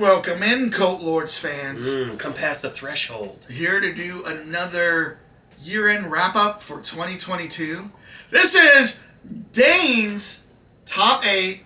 Welcome in, Cult Lords fans. Come past the threshold. Here to do another year-end wrap-up for 2022. This is Dane's top 8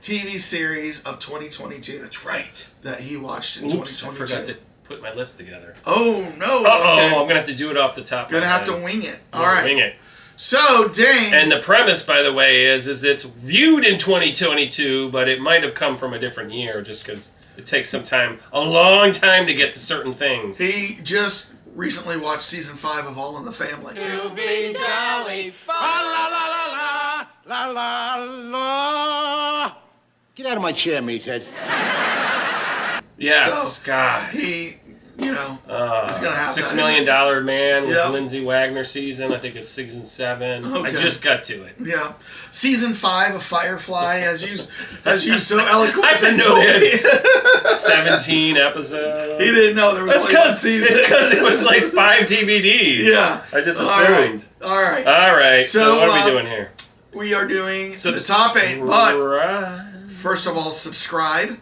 TV series of 2022. That's right. That he watched in 2022. I forgot to put my list together. Oh, no. Okay. I'm going to have to do it off the top. Gonna have to wing it. All right. Wing it. So, Dane... And the premise, by the way, is it's viewed in 2022, but it might have come from a different year just because it takes some time, a long time to get to certain things. He just recently watched season 5 of All in the Family. To be jolly, la la la la la la. Get out of my chair, meathead. Yes, so, God. He, he's going to have $6 Million Man with Yep. Lindsay Wagner season. I think it's season 7. Okay. I just got to it. Yeah. Season 5 of Firefly, as you so eloquently I didn't know told they me. had 17 episodes. He didn't know there was only one season. It's because it was like 5 DVDs. Yeah. I just assumed. All right. All right. So what are we doing here? We are doing the top 8, but first of all, subscribe.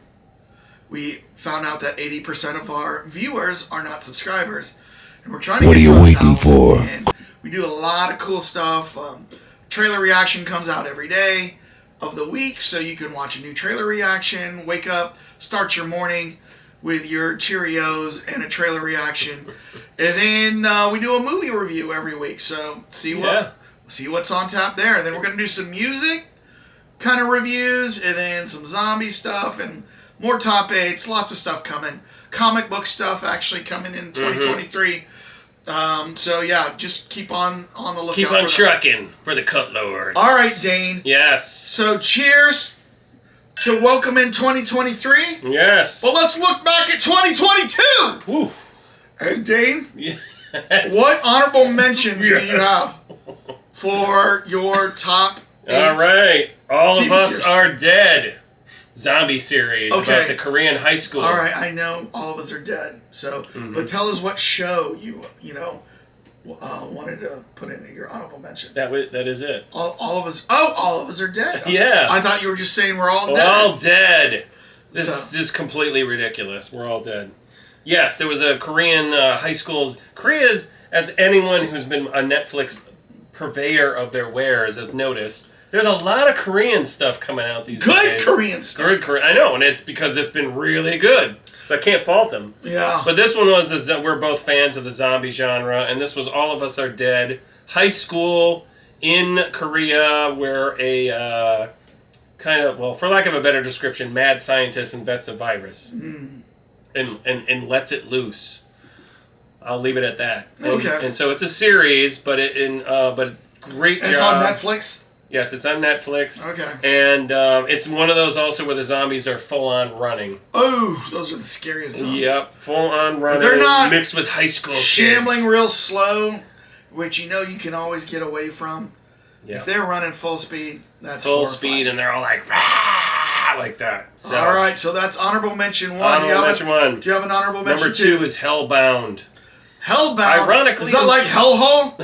We found out that 80% of our viewers are not subscribers, and we're trying to get to 1,000. And we do a lot of cool stuff. Trailer reaction comes out every day of the week, so you can watch a new trailer reaction, wake up, start your morning with your Cheerios and a trailer reaction, and then we do a movie review every week. So see what's on tap there. And then we're gonna do some music kind of reviews, and then some zombie stuff and more top 8s, lots of stuff coming. Comic book stuff actually coming in 2023. So yeah, just keep on the lookout. Keep on trucking for the Cut Lords. All right, Dane. Yes. So cheers to welcome in 2023. Yes. Well, let's look back at 2022. Oof. And Dane, yes. What honorable mentions do you have for your top 8? All right. All TV of us series? are dead. Zombie series about the Korean high school. All right, I know all of us are dead. So, but tell us what show you wanted to put in your honorable mention. That is it. All of us. Oh, all of us are dead. Yeah. I thought you were just saying we're all dead. We're all dead. This is completely ridiculous. We're all dead. Yes, there was a Korean high schools. Korea's, as anyone who's been a Netflix purveyor of their wares have noticed, there's a lot of Korean stuff coming out these days. Good Korean stuff. Good Korean. I know, and it's because it's been really good. So I can't fault them. Yeah. But this one was, we're both fans of the zombie genre, and this was All of Us Are Dead. High school in Korea where a kind of, well, for lack of a better description, mad scientist invents a virus and lets it loose. I'll leave it at that. Okay. And so it's a series, but great job. It's on Netflix? Yes, it's on Netflix. Okay. And it's one of those also where the zombies are full-on running. Oh, those are the scariest zombies. Yep, full-on running. They're not mixed with high school shambling kids. real slow, which you can always get away from. Yeah. If they're running full speed, that's full horrifying. speed, and they're all like, rah, like that. So, all right, so that's honorable mention 1. Honorable mention 1. Do you have an honorable mention Number 2 is Hellbound. Hellbound? Ironically, is that like Hellhole?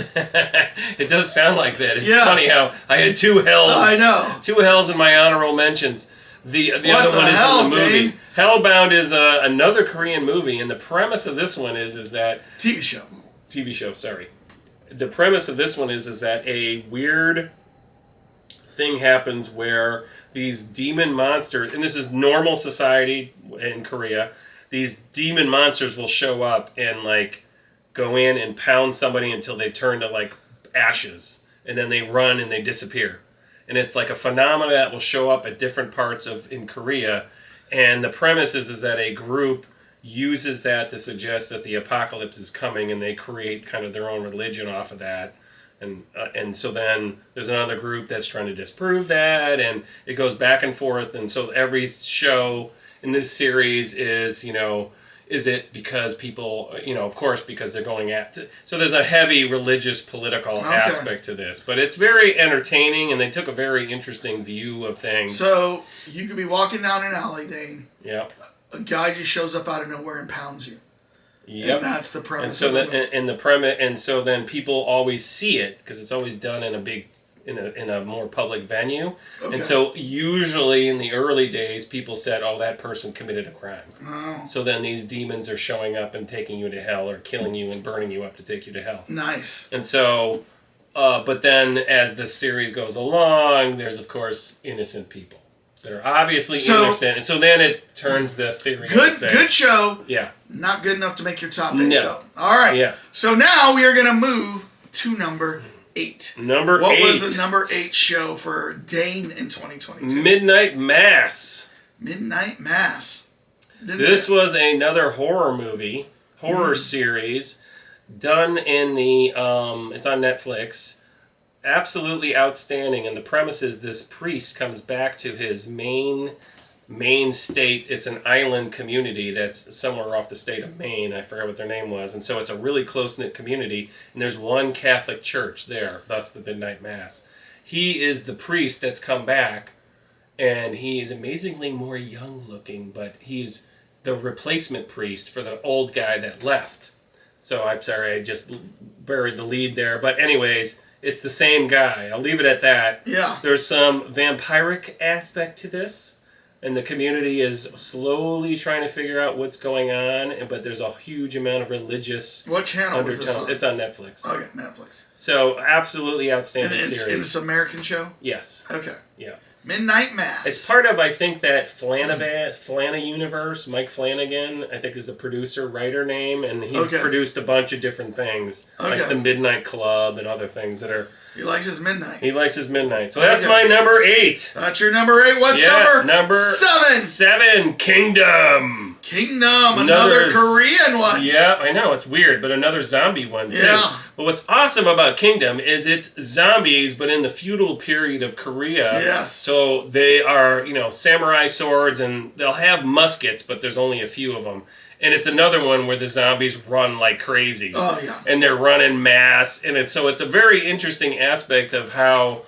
It does sound like that. It's Yes. funny how I had 2 hells. I know. 2 hells in my honorable mentions. The other one is hell, in the movie. Dane? Hellbound is another Korean movie, and the premise of this one is that TV show, sorry. The premise of this one is that a weird thing happens where these demon monsters, and this is normal society in Korea, these demon monsters will show up and like go in and pound somebody until they turn to like ashes, and then they run and they disappear. And it's like a phenomenon that will show up at different parts in Korea, and the premise is that a group uses that to suggest that the apocalypse is coming, and they create kind of their own religion off of that. And so then there's another group that's trying to disprove that, and it goes back and forth. And so every show in this series is, is it because people, of course, because they're going at... So there's a heavy religious, political aspect to this. But it's very entertaining, and they took a very interesting view of things. So you could be walking down an alley, Dane. Yep. A guy just shows up out of nowhere and pounds you. Yep. And that's the premise. And so then people always see it because it's always done in in a more public venue. Okay. And so usually in the early days, people said, "Oh, that person committed a crime." Oh. So then these demons are showing up and taking you to hell, or killing you and burning you up to take you to hell. Nice. And so, but then as the series goes along, there's of course innocent people that are obviously innocent, and so then it turns the theory. Good show. Yeah. Not good enough to make your top 8 No. though. All right. Yeah. So now we are gonna move to number 8. What was the number 8 show for Dane in 2022? Midnight Mass. Midnight Mass. This was another horror series done in the it's on Netflix. Absolutely outstanding, and the premise is this priest comes back to his main state. It's an island community that's somewhere off the state of Maine. I forgot what their name was. And so it's a really close-knit community, and there's one Catholic church there, thus the Midnight Mass. He is the priest that's come back, and he's amazingly more young-looking, but he's the replacement priest for the old guy that left. So I'm sorry, I just buried the lead there. But anyways, it's the same guy. I'll leave it at that. Yeah. There's some vampiric aspect to this. And the community is slowly trying to figure out what's going on, but there's a huge amount of religious What channel was this on? It's on Netflix. Okay, Netflix. So, absolutely outstanding And series. it's an American show? Yes. Okay. Yeah. Midnight Mass. It's part of, I think, that Flana universe. Mike Flanagan, I think, is the producer, writer name, and he's produced a bunch of different things, like the Midnight Club and other things that are... He likes his midnight. So that's my number 8. That's your number 8. What's number 7? 7, Kingdom. Another Korean one. Yeah, I know, it's weird, but another zombie one, too. Yeah. But what's awesome about Kingdom is it's zombies, but in the feudal period of Korea. Yes. So they are, samurai swords, and they'll have muskets, but there's only a few of them. And it's another one where the zombies run like crazy. Oh, yeah. And they're running mass. And it's a very interesting aspect of how,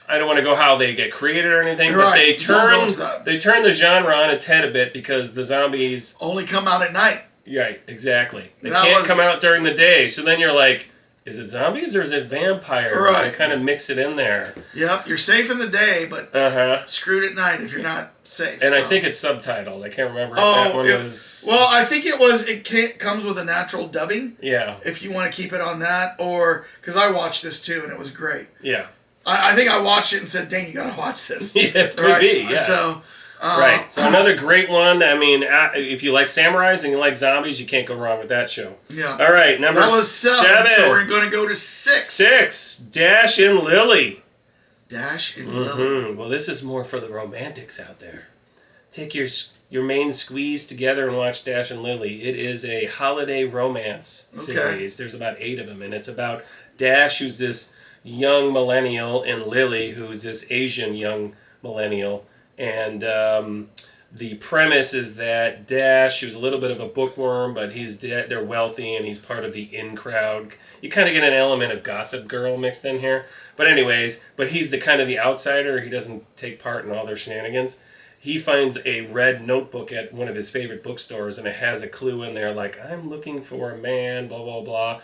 I don't want to go how they get created or anything, but they turn the genre on its head a bit because the zombies... only come out at night. Right, exactly. They can't come out during the day. So then you're like, is it zombies or is it vampires? Right. They kind of mix it in there. Yep, you're safe in the day, but screwed at night if you're not safe. And I think it's subtitled. I can't remember if that one was... Well, I think it comes with a natural dubbing. Yeah. If you want to keep it on that, or... Because I watched this too, and it was great. Yeah. I think I watched it and said, Dane, you got to watch this. Yeah, it could be, yes. So... So another great one. I mean, if you like samurais and you like zombies, you can't go wrong with that show. Yeah. All right, number 7. That was 7. So we're going to go to 6. 6, Dash and Lily. Dash and Lily. Well, this is more for the romantics out there. Take your main squeeze together and watch Dash and Lily. It is a holiday romance series. There's about 8 of them, and it's about Dash, who's this young millennial, and Lily, who's this Asian young millennial. And the premise is that Dash, who's a little bit of a bookworm, but they're wealthy and he's part of the in crowd. You kind of get an element of Gossip Girl mixed in here. But anyways, he's the kind of the outsider. He doesn't take part in all their shenanigans. He finds a red notebook at one of his favorite bookstores, and it has a clue in there like, I'm looking for a man, blah, blah, blah.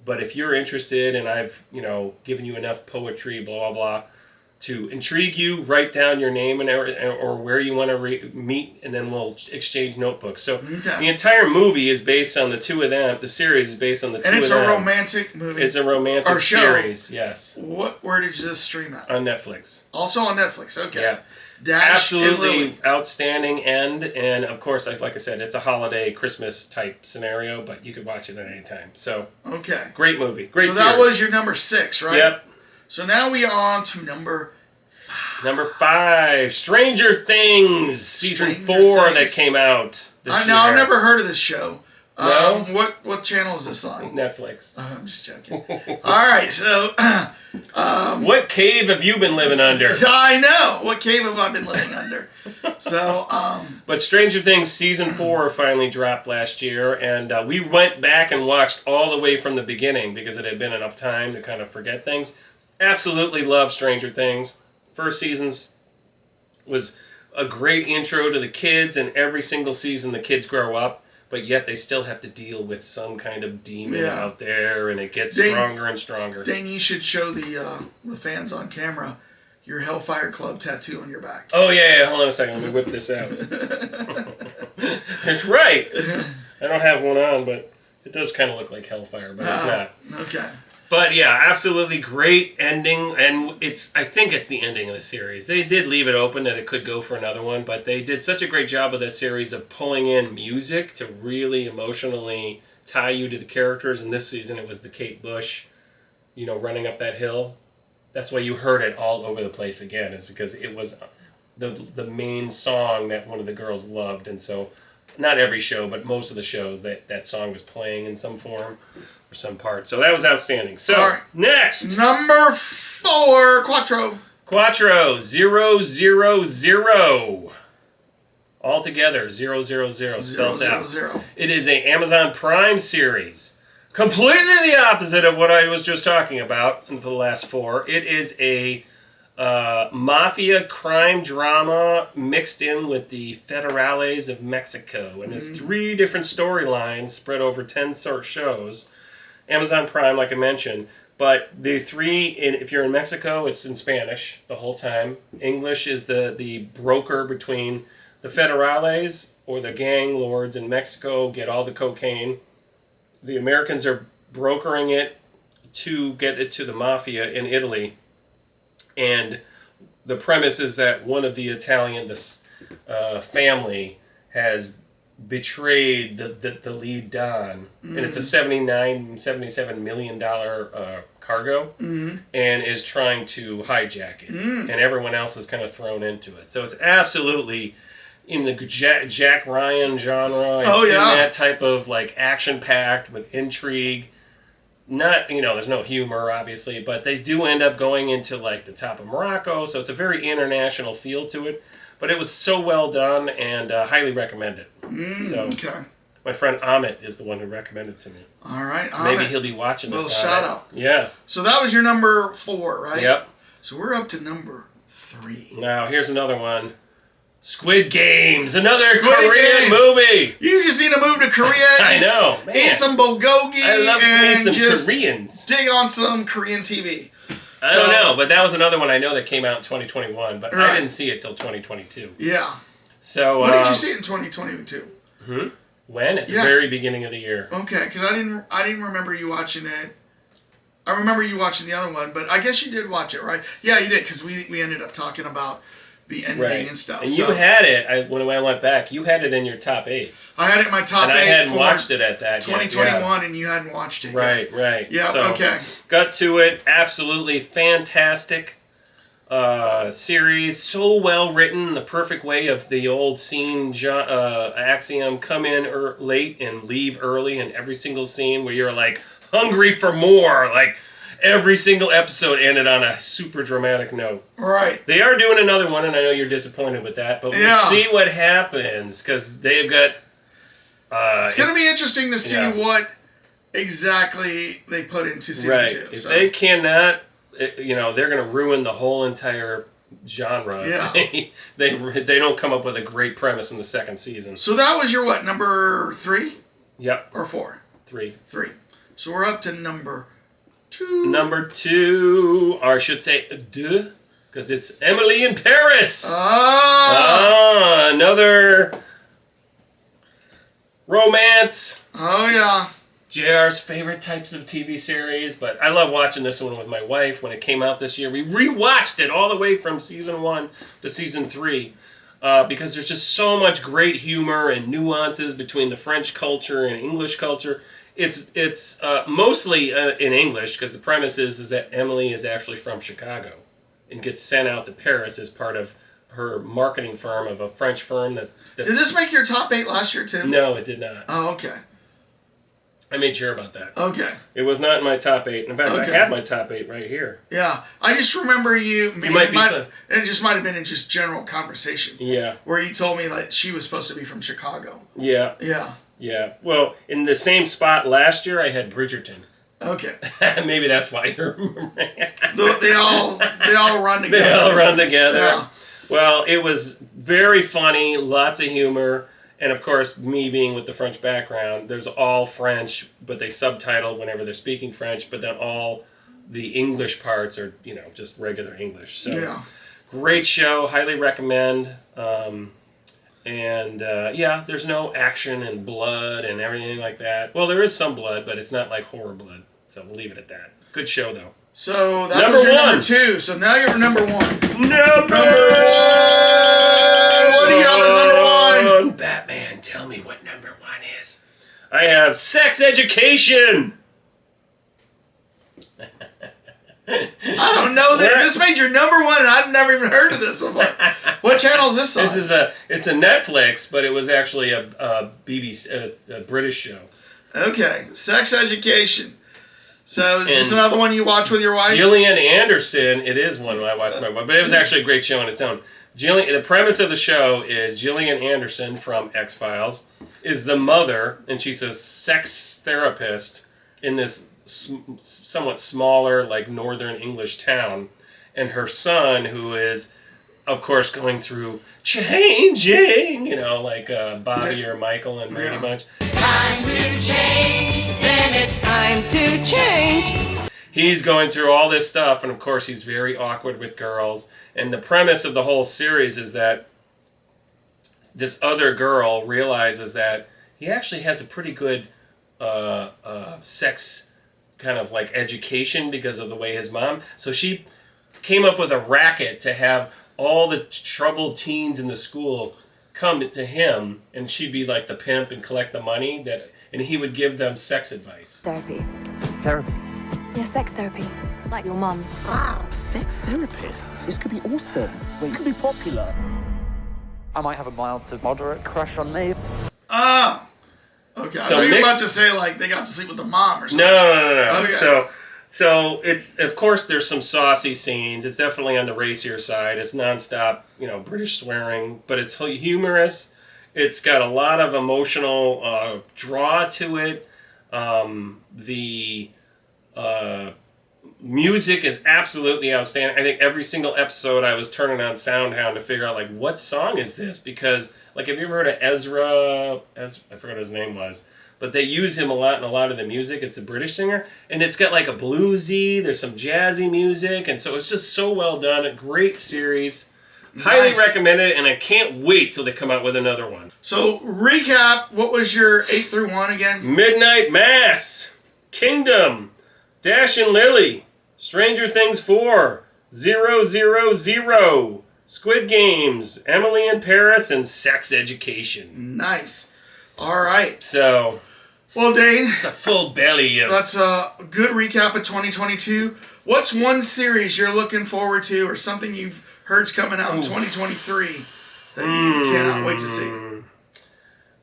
But if you're interested and I've, given you enough poetry, blah, blah, blah, to intrigue you, write down your name or where you want to meet, and then we'll exchange notebooks. So the entire movie is based on the two of them. The series is based on the two of them. And it's a romantic movie. It's a romantic series, yes. Where did this stream at? On Netflix. Also on Netflix, okay. Yeah. Dash absolutely outstanding end, and of course, like I said, it's a holiday Christmas type scenario, but you could watch it at any time. So great movie, great. So that was your number 6, right? Yep. So now we are on to number 5. Number 5, Stranger Things, season 4 that came out this year. I've never heard of this show. No? What channel is this on? Netflix. I'm just joking. All right, so... what cave have you been living under? I know. What cave have I been living under? So, But Stranger Things season 4 finally dropped last year, and we went back and watched all the way from the beginning because it had been enough time to kind of forget things. Absolutely love Stranger Things. First season was a great intro to the kids, and every single season the kids grow up. but yet they still have to deal with some kind of demon out there, and it gets stronger and stronger. Dane, you should show the fans on camera your Hellfire Club tattoo on your back. Oh, yeah. Hold on a second. Let me whip this out. That's right. I don't have one on, but it does kind of look like Hellfire, but it's not. Okay. But yeah, absolutely great ending, and I think it's the ending of the series. They did leave it open that it could go for another one, but they did such a great job with that series of pulling in music to really emotionally tie you to the characters. And this season it was the Kate Bush, running up that hill. That's why you heard it all over the place again, is because it was the main song that one of the girls loved. And so not every show, but most of the shows that song was playing in some form. Some part. So that was outstanding. So, right. Next. Number 4, Quattro. Quattro, 000. All together, 000, spelled out. 000. It is an Amazon Prime series. Completely the opposite of what I was just talking about in the last 4. It is a mafia crime drama mixed in with the federales of Mexico. And there's 3 different storylines spread over 10 shows. Amazon Prime, like I mentioned, but the 3, if you're in Mexico, it's in Spanish the whole time. English is the broker between the federales, or the gang lords in Mexico, get all the cocaine. The Americans are brokering it to get it to the mafia in Italy. And the premise is that one of the Italian family has betrayed the lead Don, and it's a $77 million cargo, and is trying to hijack it, and everyone else is kind of thrown into it. So it's absolutely in the Jack Ryan genre. It's in that type of like action packed with intrigue. Not, there's no humor obviously, but they do end up going into like the top of Morocco, so it's a very international feel to it. But it was so well done, and highly recommend it. My friend Amit is the one who recommended it to me. All right, Amit. Maybe he'll be watching this. Little shout out. Yeah. So that was your number 4, right? Yep. So we're up to number 3. Now, here's another one. Squid Games, another Korean movie. You just need to move to Korea. I know, man. Eat some bulgogi. I love and some just Koreans. dig on some Korean TV. I don't know, but that was another one I know that came out in 2021, but I didn't see it till 2022. Yeah. So when did you see it in 2022? When? At the very beginning of the year. Okay, because I didn't remember you watching it. I remember you watching the other one, but I guess you did watch it, right? Yeah, you did, because we ended up talking about the ending and stuff. And you had it, when I went back, you had it in your top 8s. I had it in my top 8 and I hadn't watched it at that 2021, and you hadn't watched it yet. Right. Yeah, so, okay. Got to it. Absolutely fantastic series. So well written. The perfect way of the old scene axiom, come in late and leave early in every single scene, where you're like hungry for more. Like, every single episode ended on a super dramatic note. Right. They are doing another one, and I know you're disappointed with that, but we'll see what happens, because they've got... it's going to be interesting to see what exactly they put into season 2. If they cannot, they're going to ruin the whole entire genre. Yeah. They don't come up with a great premise in the second season. So that was your number 3? Yep. Or 4? 3. So we're up to number 2. Number 2, or I should say, because it's Emily in Paris. Another romance. Oh, yeah. JR's favorite types of TV series, but I love watching this one with my wife. When it came out this year, we rewatched it all the way from season 1 to season 3. Because there's just so much great humor and nuances between the French culture and English culture. It's mostly in English, because the premise is that Emily is actually from Chicago and gets sent out to Paris as part of her marketing firm of a French firm that Did this make your top 8 last year, too? No, it did not. Oh, okay. I made sure about that. Okay. It was not in my top 8. In fact, I have my top 8 right here. Yeah. I just remember you... It just might have been in just general conversation. Yeah. Where you told me that she was supposed to be from Chicago. Yeah. Yeah. Yeah. Well, in the same spot last year, I had Bridgerton. Okay. Maybe that's why you're remembering. They all run together. They all run together. Yeah. Well, it was very funny, lots of humor, And of course, me being with the French background, there's all French, but they subtitle whenever they're speaking French, but then all the English parts are, just regular English. So great show, highly recommend. There's no action and blood and everything like that. Well, there is some blood, but it's not like horror blood. So we'll leave it at that. Good show, though. So that was your number 2. So now you're number 1. Number 1! What do you have as number 1? Batman, tell me what number 1 is. I have Sex Education! I don't know that this made your number 1, and I've never even heard of this before. What channel is this on? It's a Netflix, but it was actually a BBC, a British show. Okay, Sex Education. So is this another one you watch with your wife? Gillian Anderson. It is one I watched with my wife, but it was actually a great show on its own. The premise of the show is Gillian Anderson from X-Files is the mother, and she's a sex therapist in this somewhat smaller, like northern English town, and her son, who is, of course, going through changing, like Bobby or Michael and Brady Bunch. It's time to change, then it's time to change. He's going through all this stuff, and of course, he's very awkward with girls. And the premise of the whole series is that this other girl realizes that he actually has a pretty good sex kind of like education because of the way his mom. So she came up with a racket to have all the troubled teens in the school come to him, and she'd be like the pimp and collect the money and he would give them sex advice. Therapy. Therapy? Yeah, sex therapy. Like your mum. Wow, sex therapist. This could be awesome. Well, you could be popular. I might have a mild to moderate crush on me. Oh. Okay. I thought you were about to say, like, they got to sleep with the mom or something. No. Okay. So it's, of course, there's some saucy scenes. It's definitely on the racier side. It's nonstop, British swearing, but it's humorous. It's got a lot of emotional draw to it. The music is absolutely outstanding. I think every single episode I was turning on SoundHound to figure out, like, what song is this? Because, like, have you ever heard of Ezra? I forgot what his name was. But they use him a lot in a lot of the music. It's a British singer. And it's got, like, a bluesy, there's some jazzy music. And so it's just so well done. A great series. Nice. Highly recommend it, and I can't wait till they come out with another one. So, recap, what was your 8 through 1 again? Midnight Mass, Kingdom, Dash and Lily, Stranger Things 4, 000, Squid Games, Emily in Paris, and Sex Education. Nice. All right. So, well, Dane, it's a full belly of... That's a good recap of 2022. What's one series you're looking forward to, or something you've heard's coming out in 2023 that you cannot wait to see?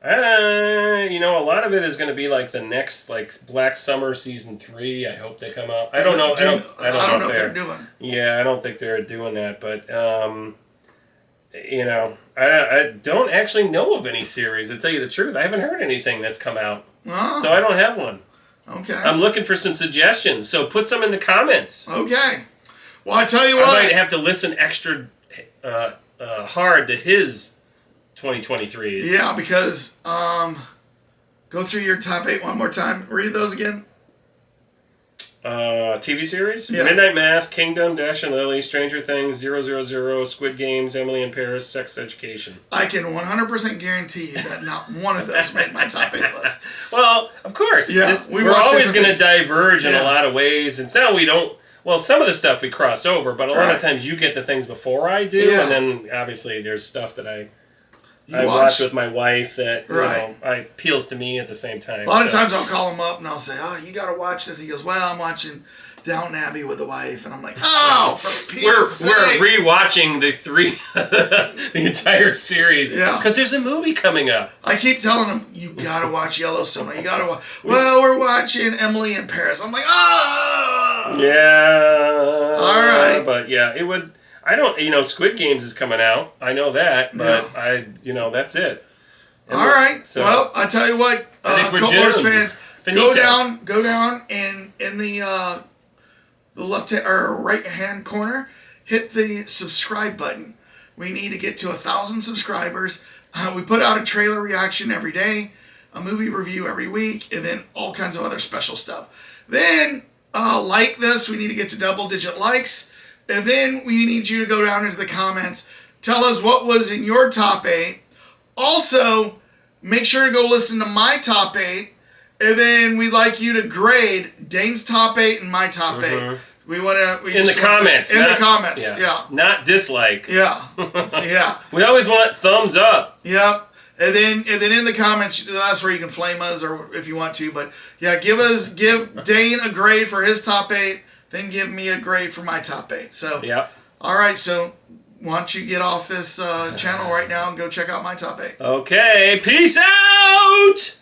A lot of it is going to be like the next, like, Black Summer season 3. I hope they come out. I don't know. I don't know if they're doing. Yeah, I don't think they're doing that. But I don't actually know of any series. To tell you the truth, I haven't heard anything that's come out, so I don't have one. Okay. I'm looking for some suggestions, so put some in the comments. Okay. Well, I tell you what, I might have to listen extra hard to his 2023s. Yeah, because go through your top 8 one more time. Read those again. TV series? Yeah. Midnight Mass, Kingdom, Dash and Lily, Stranger Things, 000, Squid Games, Emily in Paris, Sex Education. I can 100% guarantee you that not one of those made my top 8 list. Well, of course. Yeah, we're always going to diverge in a lot of ways. And now we don't... Well, some of the stuff we cross over, but a lot of times you get the things before I do. Yeah. And then, obviously, there's stuff that I watch with my wife that appeals to me at the same time. A lot of times I'll call him up and I'll say, "Oh, you got to watch this." He goes, "Well, I'm watching Downton Abbey with the wife," and I'm like, "Oh, for Pete's sake!" We're rewatching the entire series. Yeah, because there's a movie coming up. I keep telling him, "You got to watch Yellowstone. You got to watch." Well, we're watching Emily in Paris. I'm like, "Oh, yeah." All right, but yeah, it would. I don't, Squid Games is coming out. I know that, but that's it. And all right. So, well, I tell you what, Cult Wars fans, go down, and in the left hand or right hand corner, hit the subscribe button. We need to get to 1,000 subscribers. We put out a trailer reaction every day, a movie review every week, and then all kinds of other special stuff. Then, like this. We need to get to double-digit likes. And then we need you to go down into the comments. Tell us what was in your top 8. Also, make sure to go listen to my top 8. And then we'd like you to grade Dane's top 8 and my top 8. We want to... In the comments. In the comments, yeah. Not dislike. Yeah. Yeah. We always want thumbs up. Yep. And then in the comments, that's where you can flame us or if you want to. But yeah, give Dane a grade for his top 8, then give me a grade for my top 8. So all right, so why don't you get off this channel right now and go check out my top 8. Okay, peace out!